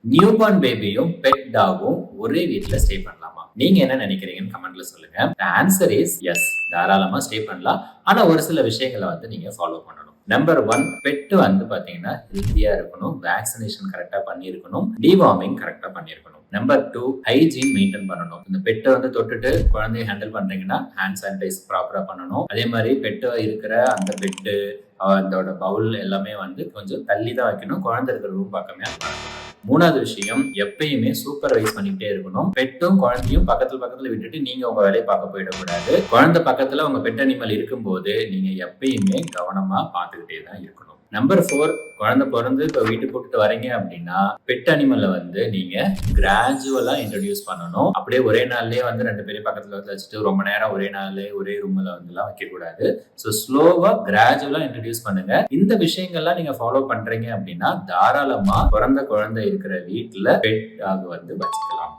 New born பேபியும் pet டாகும் ஒரே வீட்ல ஸ்டே பண்ணலாமா? நீங்க என்ன நினைக்கிறீங்கன்னு கமெண்ட்ல சொல்லுங்க. Answer is yes. தாராளமா ஸ்டே பண்ணலாம். ஆனா ஒரு சில விஷயங்களை நீங்க ஃபாலோ பண்ணணும். நம்பர் 1, பெட் பாத்தீங்கன்னா ஹெல்த்தியா இருக்கணும். வேக்சினேஷன் கரெக்டா பண்ணியிருக்கணும். டிவார்மிங் கரெக்டா பண்ணியிருக்கணும். நம்பர் 2, ஹைஜீன் மெயின்டைன் பண்ணணும். இந்த பெட்டை தொட்டுட்டு குழந்தைய ஹேண்டில் பண்றீங்கன்னா ஹேண்ட் சானிடைஸ் ப்ராப்பரா பண்ணணும். அதே மாதிரி பெட்டு இருக்கிற அந்த பெட்டு, அதோட பவுல் எல்லாமே கொஞ்சம் தள்ளி தான் வைக்கணும். குழந்தை இருக்கிற ரூம் பக்கமே வரக்கூடாது. 3வது விஷயம், எப்பயுமே சூப்பர்வைஸ் பண்ணிக்கிட்டே இருக்கணும். பெட்டும் குழந்தையும் பக்கத்துல விட்டுட்டு நீங்க உங்க வேலையை பார்க்க போயிடக்கூடாது. குழந்தை பக்கத்துல உங்க பெட் அனிமல் இருக்கும்போது நீங்க எப்பயுமே கவனமா பார்த்துக்கிட்டே தான் இருக்கணும். நம்பர் 4, குழந்தை பிறந்து இப்ப வீட்டுக்கு கூப்பிட்டு வரீங்க அப்படின்னா பெட் அனிமலை நீங்க கிராஜுவலா இன்ட்ரடியூஸ் பண்ணணும். அப்படியே ஒரே நாள்லயே 2 பேரும் பக்கத்துல வச்சுட்டு ரொம்ப நேரம் ஒரே நாள்ல ஒரே ரூம்ல வைக்க கூடாது. ஸோ ஸ்லோவா கிராஜுவலா இன்ட்ரடியூஸ் பண்ணுங்க. இந்த விஷயங்கள்லாம் நீங்க ஃபாலோ பண்றீங்க அப்படின்னா தாராளமா பிறந்த குழந்தை இருக்கிற வீட்டுல பெட் டாக் வச்சுக்கலாம்.